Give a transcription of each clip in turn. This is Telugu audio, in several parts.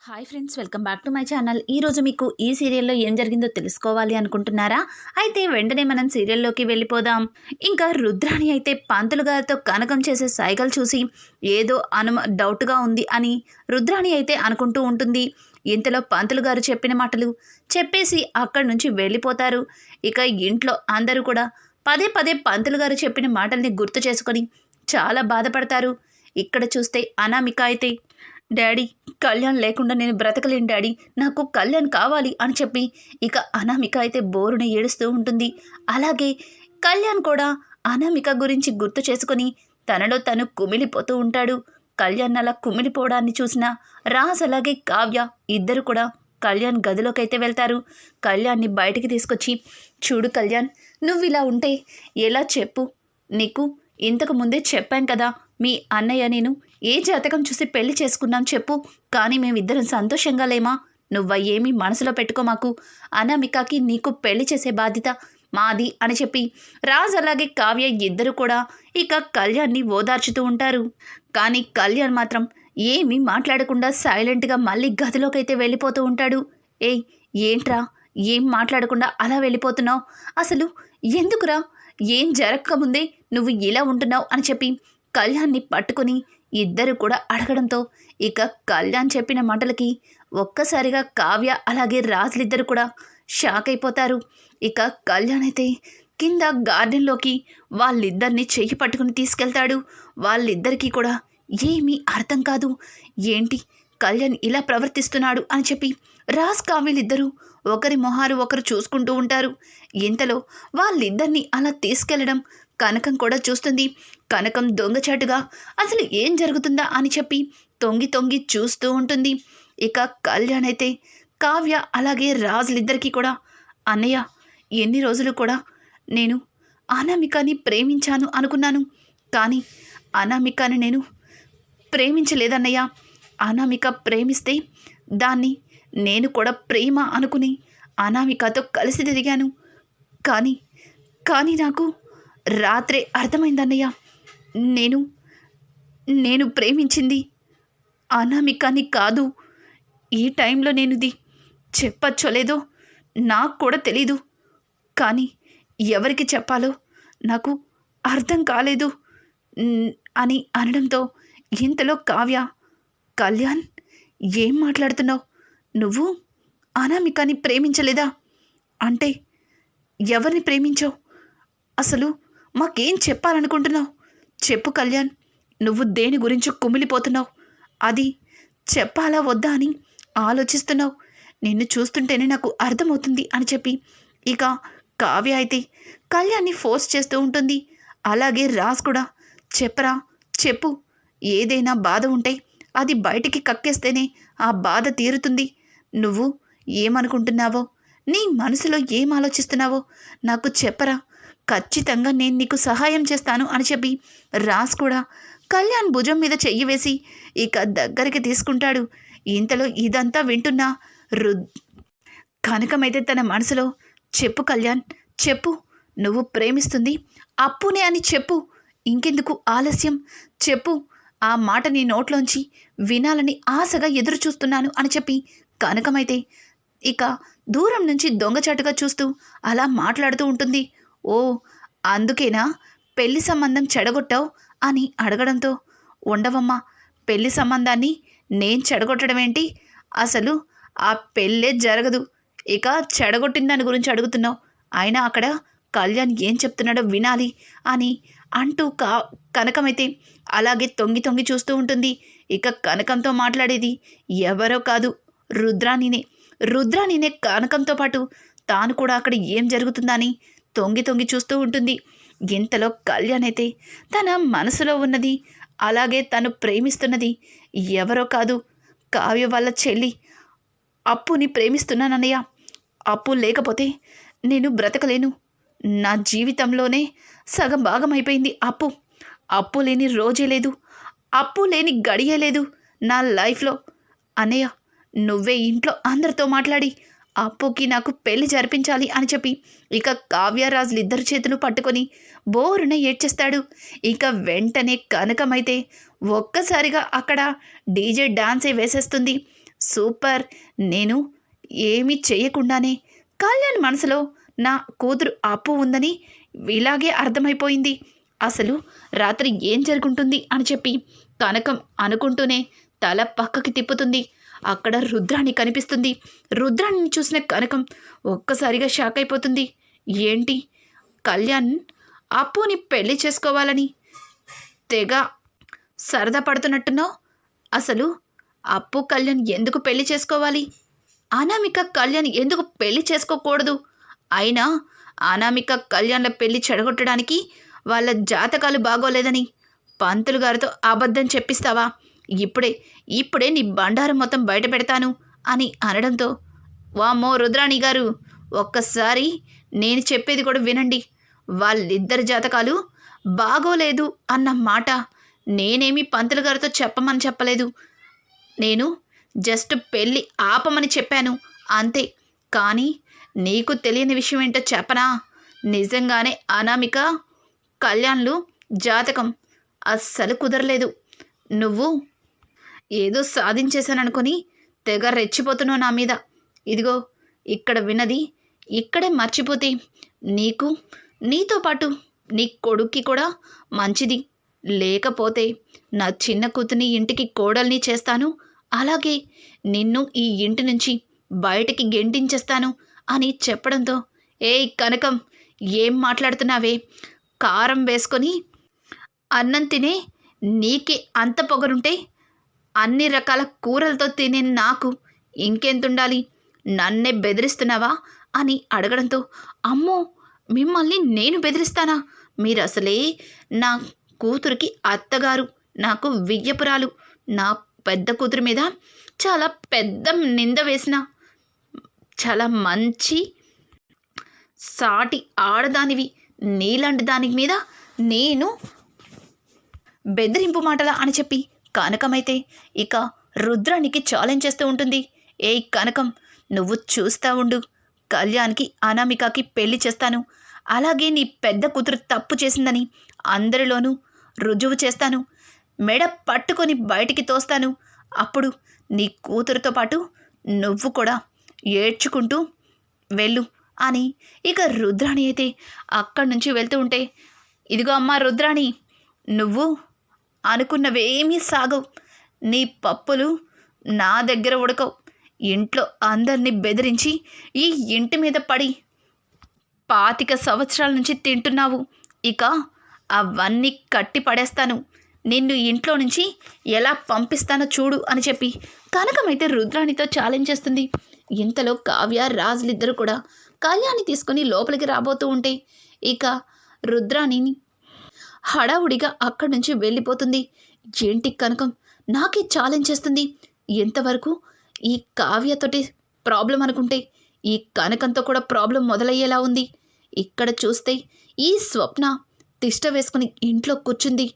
Hi friends, welcome back to my channel. ఈరోజు మీకు ఈ సీరియల్లో ఏం జరిగిందో తెలుసుకోవాలి అనుకుంటున్నారా? అయితే వెంటనే మనం సీరియల్లోకి వెళ్ళిపోదాం. ఇంకా రుద్రాణి అయితే పంతులు గారితో కనకం చేసే సైగలు చూసి ఏదో డౌట్గా ఉంది అని రుద్రాణి అయితే అనుకుంటూ ఉంటుంది. ఇంతలో పంతులు గారు చెప్పిన మాటలు చెప్పేసి అక్కడి నుంచి వెళ్ళిపోతారు. ఇక ఇంట్లో అందరూ కూడా పదే పదే పంతులు గారు చెప్పిన మాటల్ని గుర్తు చేసుకొని చాలా బాధపడతారు. ఇక్కడ చూస్తే అనామిక అయితే, డాడీ, కళ్యాణ్ లేకుండా నేను బ్రతకలేను డాడీ, నాకు కళ్యాణ్ కావాలి అని చెప్పి ఇక అనామిక అయితే బోరున ఏడుస్తూ ఉంటుంది. అలాగే కళ్యాణ్ కూడా అనామిక గురించి గుర్తు చేసుకొని తనలో తను కుమిలిపోతూ ఉంటాడు. కళ్యాణ్ అలా కుమిలిపోవడాన్ని చూసిన రాజ్ అలాగే కావ్య ఇద్దరు కూడా కళ్యాణ్ గదిలోకైతే వెళ్తారు. కళ్యాణ్ని బయటికి తీసుకొచ్చి, చూడు కళ్యాణ్, నువ్వు ఇలా ఉంటే ఎలా చెప్పు? నీకు ఇంతకు ముందే చెప్పాం కదా, మీ అన్నయ్య నేను ఏ జాతకం చూసి పెళ్లి చేసుకున్నాం చెప్పు, కానీ మేమిద్దరం సంతోషంగా లేమా? నువ్వేమీ మనసులో పెట్టుకోమాకు, అనామికకి నీకు పెళ్లి చేసే బాధ్యత మాది అని చెప్పి రాజ్ అలాగే కావ్య ఇద్దరు కూడా ఇక కళ్యాణ్ని ఓదార్చుతూ ఉంటారు. కానీ కళ్యాణ్ మాత్రం ఏమీ మాట్లాడకుండా సైలెంట్గా మళ్ళీ గదిలోకైతే వెళ్ళిపోతూ ఉంటాడు. ఏయ్, ఏంట్రా, ఏం మాట్లాడకుండా అలా వెళ్ళిపోతున్నావు? అసలు ఎందుకురా? ఏం జరగకముందే నువ్వు ఇలా ఉంటున్నావు అని చెప్పి కళ్యాణ్ని పట్టుకుని ఇద్దరు కూడా అడగడంతో ఇక కళ్యాణ్ చెప్పిన మాటలకి ఒక్కసారిగా కావ్య అలాగే రాజులిద్దరు కూడా షాక్ అయిపోతారు. ఇక కళ్యాణ్ అయితే కింద గార్డెన్లోకి వాళ్ళిద్దరిని చెయ్యి పట్టుకుని తీసుకెళ్తాడు. వాళ్ళిద్దరికీ కూడా ఏమీ అర్థం కాదు. ఏంటి కళ్యాణ్ ఇలా ప్రవర్తిస్తున్నాడు అని చెప్పి రాజ్ కావ్యలిద్దరూ ఒకరి మొహారు ఒకరు చూసుకుంటూ ఉంటారు. ఇంతలో వాళ్ళిద్దరినీ అలా తీసుకెళ్లడం కనకం కూడా చూస్తుంది. కనకం దొంగచాటుగా అసలు ఏం జరుగుతుందా అని చెప్పి తొంగి తొంగి చూస్తూ ఉంటుంది. ఇక కళ్యాణ్ అయితే కావ్య అలాగే రాజులిద్దరికీ కూడా, అన్నయ్య, ఎన్ని రోజులు కూడా నేను అనామికని ప్రేమించాను అనుకున్నాను, కానీ అనామికని నేను ప్రేమించలేదన్నయ్య. అనామిక ప్రేమిస్తే దాన్ని నేను కూడా ప్రేమ అనుకుని అనామికతో కలిసి తిరిగాను. కానీ నాకు రాత్రే అర్థమైందన్నయ్య, నేను ప్రేమించింది అనామికని కాదు. ఈ టైంలో నేను ఇది చెప్పచ్చో లేదో నాకు కూడా తెలీదు, కానీ ఎవరికి చెప్పాలో నాకు అర్థం కాలేదు అని అనడంతో ఇంతలో కావ్య, కళ్యాణ్, ఏం మాట్లాడుతున్నావు? నువ్వు అనామికని ప్రేమించలేదా? అంటే ఎవరిని ప్రేమించావు? అసలు మాకేం చెప్పాలనుకుంటున్నావు? చెప్పు కళ్యాణ్, నువ్వు దేని గురించి కుమిలిపోతున్నావు? అది చెప్పాలా వద్దా అని ఆలోచిస్తున్నావు. నిన్ను చూస్తుంటేనే నాకు అర్థమవుతుంది అని చెప్పి ఇక కావ్య అయితే కళ్యాణ్ని ఫోర్స్ చేస్తూ ఉంటుంది. అలాగే రాజ్ కూడా, చెప్పరా, చెప్పు, ఏదైనా బాధ ఉంటే అది బయటికి కక్కేస్తేనే ఆ బాధ తీరుతుంది. నువ్వు ఏమనుకుంటున్నావో, నీ మనసులో ఏం ఆలోచిస్తున్నావో నాకు చెప్పరా, ఖచ్చితంగా నేను నీకు సహాయం చేస్తాను అని చెప్పి రాజ్ కూడా కళ్యాణ్ భుజం మీద చెయ్యి వేసి ఇక దగ్గరికి తీసుకుంటాడు. ఇంతలో ఇదంతా వింటున్న కనకమైతే తన మనసులో, చెప్పు కళ్యాణ్, చెప్పు, నువ్వు ప్రేమిస్తుంది అప్పునే అని చెప్పు, ఇంకెందుకు ఆలస్యం, చెప్పు, ఆ మాట నీ నోట్లోంచి వినాలని ఆశగా ఎదురు చూస్తున్నాను అని చెప్పి కనకమైతే ఇక దూరం నుంచి దొంగచాటుగా చూస్తూ అలా మాట్లాడుతూ ఉంటుంది. ఓ, అందుకేనా పెళ్లి సంబంధం చెడగొట్టావు అని అడగడంతో, ఉండవమ్మా, పెళ్లి సంబంధాన్ని నేను చెడగొట్టడం ఏంటి? అసలు ఆ పెళ్ళే జరగదు, ఇక చెడగొట్టిన దాని గురించి అడుగుతున్నావు. అయినా అక్కడ కళ్యాణ్ ఏం చెప్తున్నాడో వినాలి అని అంటూ కనకమైతే అలాగే తొంగి తొంగి చూస్తూ ఉంటుంది. ఇక కనకంతో మాట్లాడేది ఎవరో కాదు, రుద్రాణినే కనకంతో పాటు తాను కూడా అక్కడ ఏం జరుగుతుందా అని తొంగి తొంగి చూస్తూ ఉంటుంది. ఇంతలో కళ్యాణ్ అయితే తన మనసులో ఉన్నది అలాగే తను ప్రేమిస్తున్నది ఎవరో కాదు, కావ్య వాళ్ళ చెల్లి అప్పుని ప్రేమిస్తున్నానన్నయ్య. అప్పు లేకపోతే నేను బ్రతకలేను. నా జీవితంలోనే సగం భాగం అయిపోయింది అప్పు లేని రోజే లేదు, అప్పు లేని గడియే లేదు నా లైఫ్లో. అన్నయ్య, నువ్వే ఇంట్లో అందరితో మాట్లాడి అప్పుకి నాకు పెళ్లి జరిపించాలి అని చెప్పి ఇక కావ్యరాజులు ఇద్దరు చేతులు పట్టుకొని బోరున ఏడ్చేస్తాడు. ఇక వెంటనే కనకమైతే ఒక్కసారిగా అక్కడ డీజే డాన్సే వేసేస్తుంది. సూపర్. నేను ఏమీ చెయ్యకుండానే కళ్యాణ్ మనసులో నా కూతురు అప్పు ఉందని ఇలాగే అర్థమైపోయింది. అసలు రాత్రి ఏం జరుగుంటుంది అని చెప్పి కనకం అనుకుంటూనే తల పక్కకి తిప్పుతుంది. అక్కడ రుద్రాణి కనిపిస్తుంది. రుద్రాణిని చూసిన కనకం ఒక్కసారిగా షాక్ అయిపోతుంది. ఏంటి, కళ్యాణ్ అప్పుని పెళ్లి చేసుకోవాలని తెగ సరదా పడుతున్నట్టున్నావు? అసలు అప్పు కళ్యాణ్ ఎందుకు పెళ్లి చేసుకోవాలి? అనామిక కళ్యాణ్ ఎందుకు పెళ్లి చేసుకోకూడదు? అయినా అనామిక కళ్యాణ్ల పెళ్లి చెడగొట్టడానికి వాళ్ళ జాతకాలు బాగోలేదని పంతులు గారితో అబద్ధం చెప్పిస్తావా? ఇప్పుడే నీ బండారం మొత్తం బయట పెడతాను అని అనడంతో, వామ్మో రుద్రాణి గారు, ఒక్కసారి నేను చెప్పేది కూడా వినండి. వాళ్ళిద్దరి జాతకాలు బాగోలేదు అన్న మాట నేనేమి పంతులు గారితో చెప్పమని చెప్పలేదు. నేను జస్ట్ పెళ్ళి ఆపమని చెప్పాను అంతే. కానీ నీకు తెలియని విషయం ఏంటో చెప్పనా? నిజంగానే అనామిక కళ్యాణ్లు జాతకం అస్సలు కుదరలేదు. నువ్వు ఏదో సాధించేశాననుకొని తెగ రెచ్చిపోతున్నావు నా మీద. ఇదిగో ఇక్కడ విన్నది ఇక్కడే మర్చిపోతే నీకు, నీతో పాటు నీ కొడుక్కి కూడా మంచిది. లేకపోతే నా చిన్న కూతుని ఇంటికి కోడల్ని చేస్తాను, అలాగే నిన్ను ఈ ఇంటి నుంచి బయటికి గెంటించేస్తాను అని చెప్పడంతో, ఏయ్ కనకం, ఏం మాట్లాడుతున్నావే? కారం వేసుకొని అన్నం తినే నీకే అంత పొగరుంటే అన్ని రకాల కూరలతో తినే నాకు ఇంకెంతుండాలి? నన్నే బెదిరిస్తున్నావా అని అడగడంతో, అమ్మో మిమ్మల్ని నేను బెదిరిస్తానా? మీరసలే నా కూతురికి అత్తగారు, నాకు వియ్యపురాలు. నా పెద్ద కూతురు మీద చాలా పెద్ద నింద వేసిన చాలా మంచి సాటి ఆడదానివి. నీలాంటి దాని మీద నేను బెదిరింపు మాటలా అని చెప్పి కనకమైతే ఇక రుద్రానికి ఛాలెంజ్ చేస్తూ ఉంటుంది. ఏయ్ కనకం, నువ్వు చూస్తా ఉండు, కళ్యాణ్కి అనామికకి పెళ్లి చేస్తాను. అలాగే నీ పెద్ద కూతురు తప్పు చేసిందని అందరిలోనూ రుజువు చేస్తాను. మెడ పట్టుకొని బయటికి తోస్తాను. అప్పుడు నీ కూతురుతో పాటు నువ్వు కూడా ఏడ్చుకుంటూ వెళ్ళు అని ఇక రుద్రాణి అయితే అక్కడి నుంచి వెళ్తూ ఉంటే, ఇదిగో అమ్మా రుద్రాణి, నువ్వు అనుకున్నవేమీ సాగవు. నీ పప్పులు నా దగ్గర ఉడకవు. ఇంట్లో అందరినీ బెదిరించి ఈ ఇంటి మీద పడి 25 సంవత్సరాల నుంచి తింటున్నావు. ఇక అవన్నీ కట్టి పడేస్తాను. నిన్ను ఇంట్లో నుంచి ఎలా పంపిస్తానో చూడు అని చెప్పి కనకమైతే రుద్రాణితో ఛాలెంజ్ చేస్తుంది. ఇంతలో కావ్య రాజులిద్దరూ కూడా కళ్యాణ్ని తీసుకుని లోపలికి రాబోతూ ఉంటే ఇక రుద్రాణిని హడావుడిగా అక్కడి నుంచి వెళ్ళిపోతుంది. ఏంటి కనకం నాకే ఛాలెంజ్ చేస్తుంది? ఎంతవరకు ఈ కావ్యతోటి ప్రాబ్లం అనుకుంటే ఈ కనకంతో కూడా ప్రాబ్లం మొదలయ్యేలా ఉంది. ఇక్కడ చూస్తే ఈ స్వప్న తిష్ట వేసుకుని ఇంట్లో కూర్చుంది.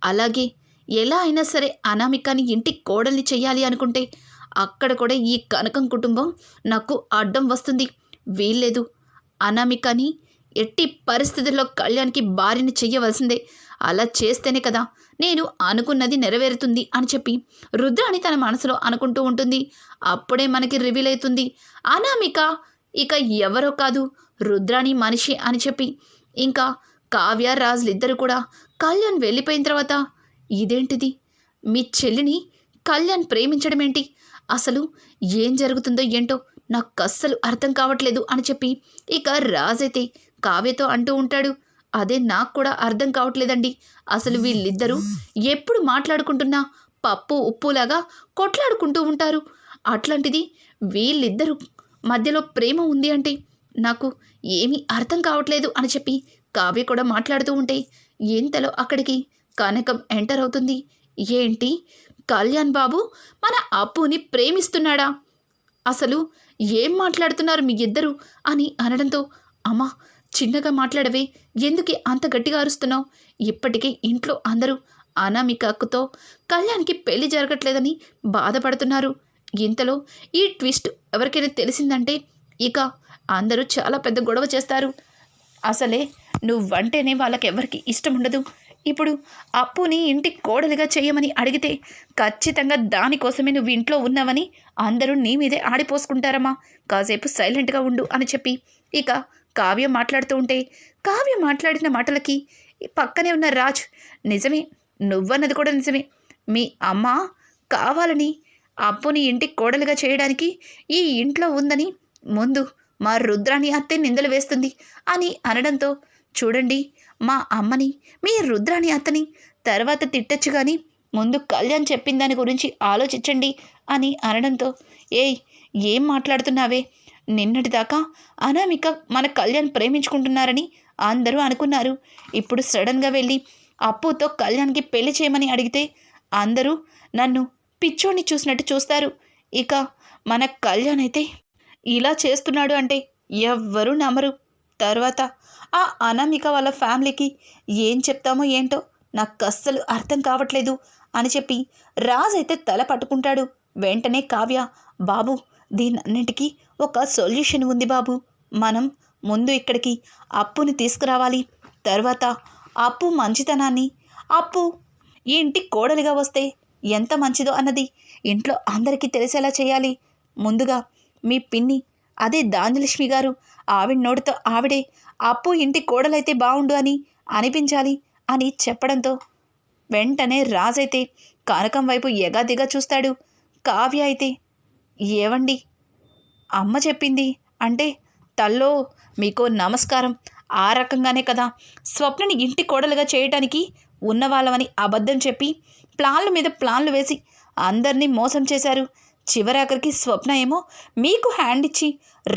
అలాగే ఎలా అయినా సరే అనామికని ఇంటికి కోడల్ని చెయ్యాలి అనుకుంటే అక్కడ కూడా ఈ కనకం కుటుంబం నాకు అడ్డం వస్తుంది. వీల్లేదు, అనామికని ఎట్టి పరిస్థితుల్లో కళ్యాణ్కి భార్యని చెయ్యవలసిందే. అలా చేస్తేనే కదా నేను అనుకున్నది నెరవేరుతుంది అని చెప్పి రుద్రాణి తన మనసులో అనుకుంటూ ఉంటుంది. అప్పుడే మనకి రివీల్ అవుతుంది అనామిక ఇక ఎవరో కాదు, రుద్రాణి మనిషి అని చెప్పి. ఇంకా కావ్య రాజులిద్దరూ కూడా కళ్యాణ్ వెళ్ళిపోయిన తర్వాత, ఇదేంటిది, మీ చెల్లిని కళ్యాణ్ ప్రేమించడం ఏంటి? అసలు ఏం జరుగుతుందో ఏంటో నాకు అస్సలు అర్థం కావట్లేదు అని చెప్పి ఇక రాజైతే కావ్యతో అంటూ ఉంటాడు. అదే నాకు కూడా అర్థం కావట్లేదండి. అసలు వీళ్ళిద్దరూ ఎప్పుడు మాట్లాడుకుంటున్నా పప్పు ఉప్పులాగా కొట్లాడుకుంటూ ఉంటారు. అట్లాంటిది వీళ్ళిద్దరూ మధ్యలో ప్రేమ ఉంది అంటే నాకు ఏమీ అర్థం కావట్లేదు అని చెప్పి కావ్య కూడా మాట్లాడుతూ ఉంటే ఇంతలో అక్కడికి కనకం ఎంటర్ అవుతుంది. ఏంటి, కళ్యాణ్ బాబు మన అప్పుని ప్రేమిస్తున్నాడా? అసలు ఏం మాట్లాడుతున్నారు మీ ఇద్దరు అని అనడంతో, అమ్మా చిన్నగా మాట్లాడవే, ఎందుకే అంత గట్టిగా అరుస్తున్నావు? ఇప్పటికే ఇంట్లో అందరూ అనామికతో కళ్యాణ్కి పెళ్లి జరగట్లేదని బాధపడుతున్నారు. ఇంతలో ఈ ట్విస్ట్ ఎవరికైనా తెలిసిందంటే ఇక అందరూ చాలా పెద్ద గొడవ చేస్తారు. అసలే నువ్వంటేనే వాళ్ళకెవరికి ఇష్టం ఉండదు. ఇప్పుడు అప్పుని ఇంటికి కోడలిగా చేయమని అడిగితే ఖచ్చితంగా దానికోసమే నువ్వు ఇంట్లో ఉన్నావని అందరూ నీ మీదే ఆడిపోసుకుంటారమ్మా. కాసేపు సైలెంట్గా ఉండు అని చెప్పి ఇక కావ్య మాట్లాడుతూ ఉంటే, కావ్య మాట్లాడిన మాటలకి పక్కనే ఉన్న రాజ్, నిజమే, నువ్వన్నది కూడా నిజమే. మీ అమ్మ కావాలని అప్పుని ఇంటికి కోడలుగా చేయడానికి ఈ ఇంట్లో ఉందని ముందు మా రుద్రాని అత్తే నిందలు వేస్తుంది అని అనడంతో, చూడండి, మా అమ్మని మీ రుద్రాని అత్తని తర్వాత తిట్టచ్చు కానీ ముందు కళ్యాణ్ చెప్పిన దాని గురించి ఆలోచించండి అని అనడంతో, ఏయ్, ఏం మాట్లాడుతున్నావే? నిన్నటిదాకా అనామిక మన కళ్యాణ్ ప్రేమించుకుంటున్నారని అందరూ అనుకున్నారు. ఇప్పుడు సడన్గా వెళ్ళి అప్పుతో కళ్యాణ్కి పెళ్లి చేయమని అడిగితే అందరూ నన్ను పిచ్చోడిని చూసినట్టు చూస్తారు. ఇక మన కళ్యాణ్ అయితే ఇలా చేస్తున్నాడు అంటే ఎవ్వరూ నమ్మరు. తర్వాత ఆ అనామిక వాళ్ళ ఫ్యామిలీకి ఏం చెప్తామో ఏంటో నాకు అస్సలు అర్థం కావట్లేదు అని చెప్పి రాజ్ అయితే తల పట్టుకుంటాడు. వెంటనే కావ్య, బాబు, దీనన్నిటికీ ఒక సొల్యూషన్ ఉంది బాబు. మనం ముందు ఇక్కడికి అప్పుని తీసుకురావాలి. తర్వాత అప్పు మంచితనాన్ని, అప్పు ఈ ఇంటికి కోడలిగా వస్తే ఎంత మంచిదో అన్నది ఇంట్లో అందరికీ తెలిసేలా చేయాలి. ముందుగా మీ పిన్ని, అదే ధాన్యలక్ష్మి గారు, ఆవిడ నోటితో ఆవిడే అప్పు ఇంటి కోడలైతే బాగుండు అని అనిపించాలి అని చెప్పడంతో వెంటనే రాజైతే కనకం వైపు ఎగాదిగా చూస్తాడు. కావ్య అయితే, ఏవండి, అమ్మ చెప్పింది అంటే తల్లో మీకు నమస్కారం. ఆ రకంగానే కదా స్వప్నని ఇంటి కోడలుగా చేయటానికి ఉన్నవాళ్ళమని అబద్ధం చెప్పి ప్లాన్ల మీద ప్లాన్లు వేసి అందరినీ మోసం చేశారు. చివరాఖరికి స్వప్న ఏమో మీకు హ్యాండ్ ఇచ్చి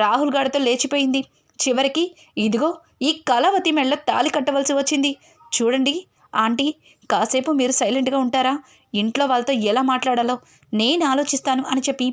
రాహుల్ గాడితో లేచిపోయింది. చివరికి ఇదిగో ఈ కళావతి మెళ్ళ తాళి కట్టవలసి వచ్చింది. చూడండి ఆంటీ, కాసేపు మీరు సైలెంట్గా ఉంటారా? ఇంట్లో వాళ్ళతో ఎలా మాట్లాడాలో నేను ఆలోచిస్తాను అని చెప్పి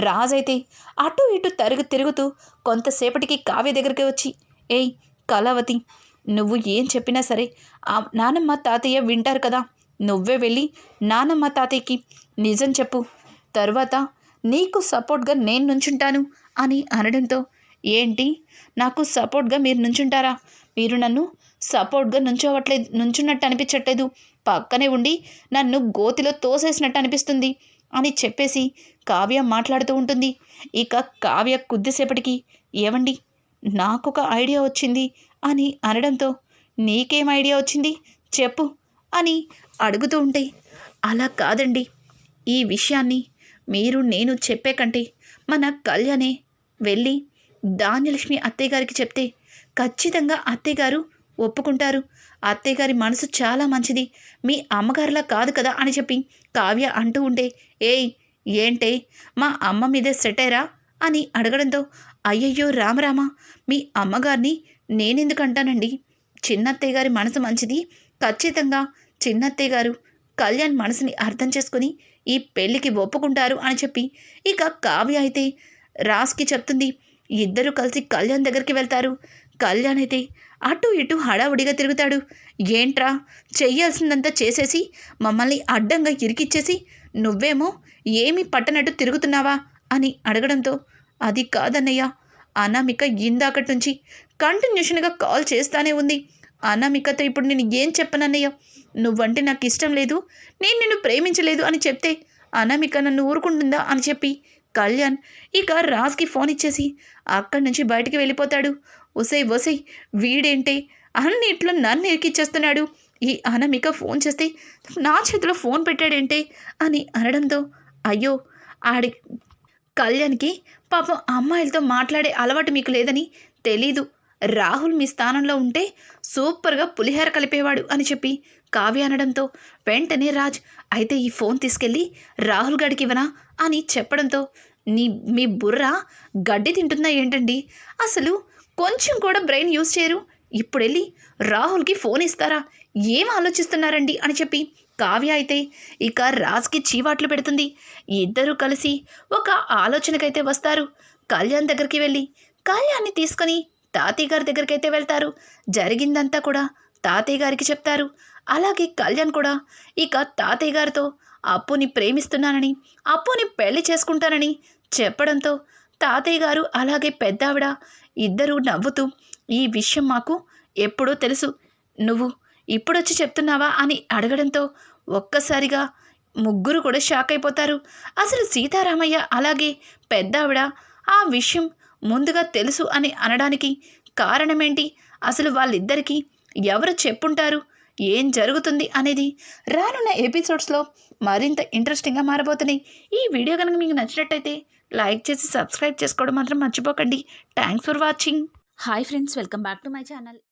రాజైతే అటు ఇటు తిరుగుతూ కొంతసేపటికి కావ్య దగ్గరికి వచ్చి, ఏయ్ కళావతి, నువ్వు ఏం చెప్పినా సరే ఆ నానమ్మ తాతయ్య వింటారు కదా. నువ్వే వెళ్ళి నానమ్మ తాతయ్యకి నిజం చెప్పు. తర్వాత నీకు సపోర్ట్గా నేను నుంచుంటాను అని అనడంతో, ఏంటి, నాకు సపోర్ట్గా మీరు నుంచుంటారా? మీరు నన్ను సపోర్ట్గా నుంచున్నట్టు అనిపించట్లేదు. పక్కనే ఉండి నన్ను గోతిలో తోసేసినట్టు అనిపిస్తుంది అని చెప్పేసి కావ్య మాట్లాడుతూ ఉంటుంది. ఇక కావ్య కొద్దిసేపటికి, ఏవండి, నాకొక ఐడియా వచ్చింది అని అనడంతో, నీకేం ఐడియా వచ్చింది చెప్పు అని అడుగుతూ ఉంటే, అలా కాదండి, ఈ విషయాన్ని మీరు నేను చెప్పే కంటే మన కళ్యాణే వెళ్ళి ధాన్యలక్ష్మి అత్తయ్య గారికి చెప్తే ఖచ్చితంగా అత్తయ్య గారు ఒప్పుకుంటారు. అత్తయ్య గారి మనసు చాలా మంచిది, మీ అమ్మగారిలా కాదు కదా అని చెప్పి కావ్య అంటూ ఉంటే, ఏయ్, ఏంటే, మా అమ్మ మీదే సెటైరా అని అడగడంతో, అయ్యయ్యో రామరామ, మీ అమ్మగారిని నేనెందుకు అంటానండి? చిన్నత్తయ్య గారి మనసు మంచిది. ఖచ్చితంగా చిన్నత్తయ్య గారు కళ్యాణ్ మనసుని అర్థం చేసుకుని ఈ పెళ్ళికి ఒప్పుకుంటారు అని చెప్పి ఇక కావ్య అయితే రాజ్కి చెప్తుంది. ఇద్దరూ కలిసి కళ్యాణ్ దగ్గరికి వెళ్తారు. కళ్యాణ్ అయితే అటు ఇటు హడావుడిగా తిరుగుతాడు. ఏంట్రా, చెయ్యాల్సిందంతా చేసేసి మమ్మల్ని అడ్డంగా ఇరికిచ్చేసి నువ్వేమో ఏమీ పట్టనట్టు తిరుగుతున్నావా అని అడగడంతో, అది కాదన్నయ్య, అనామిక ఇందాకటి నుంచి కంటిన్యూషన్గా కాల్ చేస్తానే ఉంది. అనామికతో ఇప్పుడు నేను ఏం చెప్పనన్నయ్య? నువ్వంటే నాకు ఇష్టం లేదు, నేను నిన్ను ప్రేమించలేదు అని చెప్తే అనామిక నన్ను ఊరుకుంటుందా అని చెప్పి కళ్యాణ్ ఇక రాజ్కి ఫోన్ ఇచ్చేసి అక్కడి నుంచి బయటికి వెళ్ళిపోతాడు. ఒసై వీడేంటే అన్నిట్లో నన్ను ఎక్కిచ్చేస్తున్నాడు, ఈ అనామిక ఫోన్ చేస్తే నా చేతిలో ఫోన్ పెట్టాడేంటే అని అనడంతో, అయ్యో, ఆడి కళ్యాణ్కి పాపం అమ్మాయిలతో మాట్లాడే అలవాటు మీకు లేదని తెలీదు. రాహుల్ మీ స్థానంలో ఉంటే సూపర్గా పులిహోర కలిపేవాడు అని చెప్పి కావ్య అనడంతో వెంటనే రాజ్, అయితే ఈ ఫోన్ తీసుకెళ్ళి రాహుల్ గడికి ఇవ్వనా అని చెప్పడంతో, మీ బుర్ర గడ్డి తింటుందా ఏంటండి? అసలు కొంచెం కూడా బ్రెయిన్ యూజ్ చేయరు. ఇప్పుడు వెళ్ళి రాహుల్కి ఫోన్ ఇస్తారా? ఏం ఆలోచిస్తున్నారండి అని చెప్పి కావ్య అయితే ఇక రాజ్కి చీవాట్లు పెడుతుంది. ఇద్దరూ కలిసి ఒక ఆలోచనకైతే వస్తారు. కళ్యాణ్ దగ్గరికి వెళ్ళి కళ్యాణ్ని తీసుకొని తాతయ్య గారి దగ్గరికి అయితే వెళ్తారు. జరిగిందంతా కూడా తాతయ్య గారికి చెప్తారు. అలాగే కళ్యాణ్ కూడా ఇక తాతయ్య గారితో అప్పుని ప్రేమిస్తున్నానని, అప్పుని పెళ్లి చేసుకుంటానని చెప్పడంతో తాతయ్య గారు అలాగే పెద్దావిడ ఇద్దరూ నవ్వుతూ, ఈ విషయం మాకు ఎప్పుడో తెలుసు, నువ్వు ఇప్పుడొచ్చి చెప్తున్నావా అని అడగడంతో ఒక్కసారిగా ముగ్గురు కూడా షాక్ అయిపోతారు. అసలు సీతారామయ్య అలాగే పెద్దావిడ ఆ విషయం ముందుగా తెలుసు అని అనడానికి కారణమేంటి, అసలు వాళ్ళిద్దరికీ ఎవరు చెప్పుంటారు, ఏం జరుగుతుంది అనేది రానున్న ఎపిసోడ్స్లో మరింత ఇంట్రెస్టింగ్గా మారబోతున్నాయి. ఈ వీడియో కనుక మీకు నచ్చినట్టయితే లైక్ చేసి సబ్స్క్రైబ్ చేసుకోవడం మాత్రం మర్చిపోకండి. Thanks for watching. Hi friends, welcome back to my channel.